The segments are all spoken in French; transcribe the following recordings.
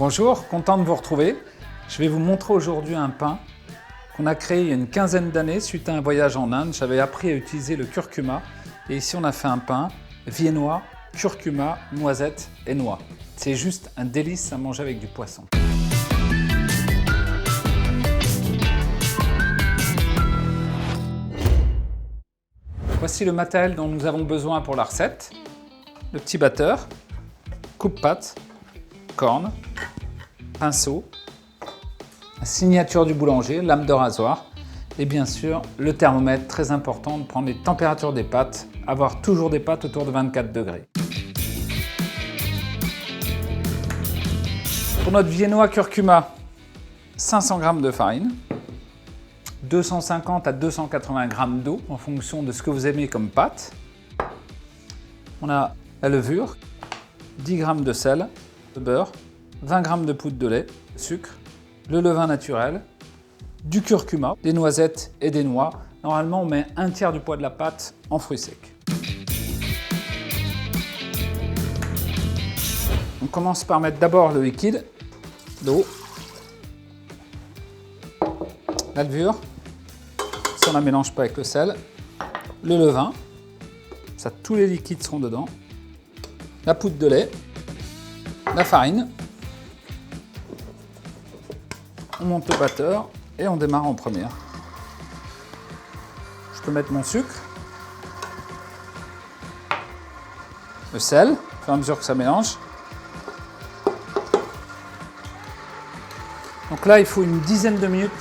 Bonjour, content de vous retrouver. Je vais vous montrer aujourd'hui un pain qu'on a créé il y a une quinzaine d'années suite à un voyage en Inde. J'avais appris à utiliser le curcuma et ici on a fait un pain viennois, curcuma, noisette et noix. C'est juste un délice à manger avec du poisson. Voici le matériel dont nous avons besoin pour la recette. Le petit batteur, coupe-pâte, corne, pinceau, la signature du boulanger, lame de rasoir et bien sûr le thermomètre, très important de prendre les températures des pâtes, avoir toujours des pâtes autour de 24 degrés. Pour notre viennois curcuma, 500 g de farine, 250 à 280 g d'eau en fonction de ce que vous aimez comme pâte. On a la levure, 10 g de sel, de beurre, 20 g de poudre de lait, sucre, le levain naturel, du curcuma, des noisettes et des noix. Normalement, on met un tiers du poids de la pâte en fruits secs. On commence par mettre d'abord le liquide, l'eau, la levure, si on ne la mélange pas avec le sel, le levain, ça tous les liquides seront dedans, la poudre de lait, la farine, on monte le batteur et on démarre en première. Je peux mettre mon sucre, le sel, au fur et à mesure que ça mélange. Donc là, il faut une dizaine de minutes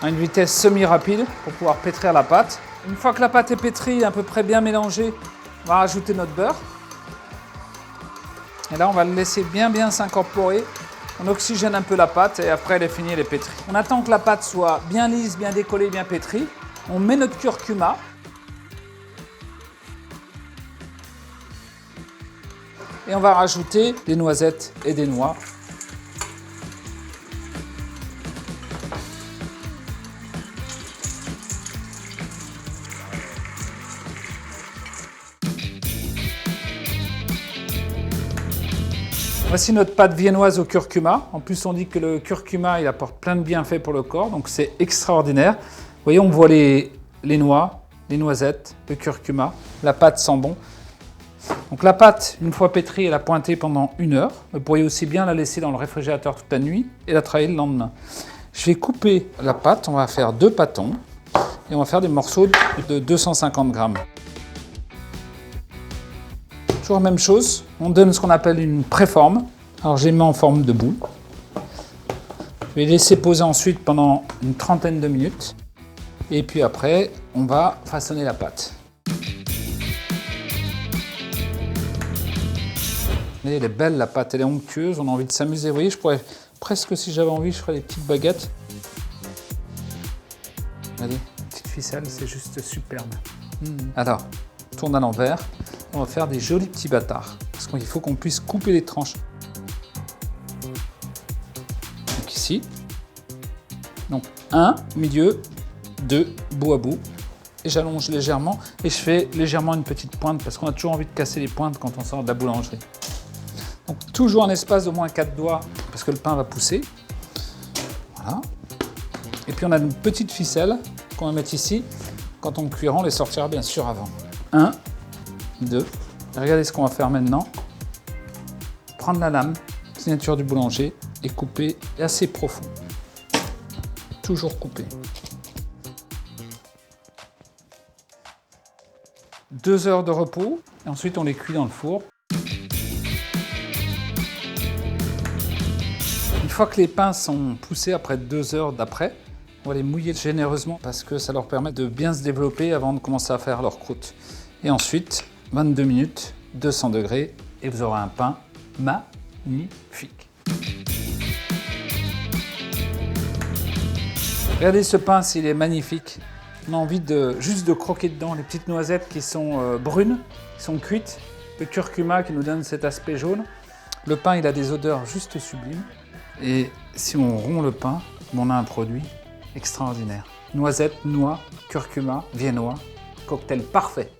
à une vitesse semi-rapide pour pouvoir pétrir la pâte. Une fois que la pâte est pétrie, à peu près bien mélangée, on va rajouter notre beurre. Et là, on va le laisser bien s'incorporer. On oxygène un peu la pâte et après, elle est finie, elle est pétrie. On attend que la pâte soit bien lisse, bien décollée, bien pétrie. On met notre curcuma. Et on va rajouter des noisettes et des noix. Voici notre pâte viennoise au curcuma. En plus, on dit que le curcuma, il apporte plein de bienfaits pour le corps, donc c'est extraordinaire. Vous voyez, on voit les noix, les noisettes, le curcuma. La pâte sent bon. Donc la pâte, une fois pétrie, elle a pointé pendant 1 heure. Vous pourriez aussi bien la laisser dans le réfrigérateur toute la nuit et la travailler le lendemain. Je vais couper la pâte, on va faire 2 pâtons et on va faire des morceaux de 250 g. Toujours la même chose, on donne ce qu'on appelle une préforme. Alors je les mets en forme de boule. Je vais les laisser poser ensuite pendant une trentaine de minutes. Et puis après, on va façonner la pâte. Elle est belle la pâte, elle est onctueuse, on a envie de s'amuser. Vous voyez, je pourrais presque, si j'avais envie, je ferais des petites baguettes. Regardez, petite ficelle, c'est juste superbe. Alors, on tourne à l'envers. On va faire des jolis petits bâtards, parce qu'il faut qu'on puisse couper les tranches. Donc ici, donc 1 milieu, 2 bout à bout, et j'allonge légèrement, et je fais légèrement une petite pointe, parce qu'on a toujours envie de casser les pointes quand on sort de la boulangerie. Donc toujours un espace d'au moins 4 doigts, parce que le pain va pousser. Voilà. Et puis on a une petite ficelle qu'on va mettre ici. Quand on cuira, on les sortira bien sûr avant. 1, 2. Regardez ce qu'on va faire maintenant. Prendre la lame, signature du boulanger, et couper assez profond. Toujours couper. 2 heures de repos, et ensuite on les cuit dans le four. Une fois que les pains sont poussés après 2 heures d'après, on va les mouiller généreusement parce que ça leur permet de bien se développer avant de commencer à faire leur croûte. Et ensuite, 22 minutes, 200 degrés, et vous aurez un pain magnifique. Regardez ce pain, s'il est magnifique. On a envie juste de croquer dedans. Les petites noisettes qui sont brunes, qui sont cuites. Le curcuma qui nous donne cet aspect jaune. Le pain, il a des odeurs juste sublimes. Et si on rompt le pain, on a un produit extraordinaire. Noisettes, noix, curcuma, viennois, cocktail parfait.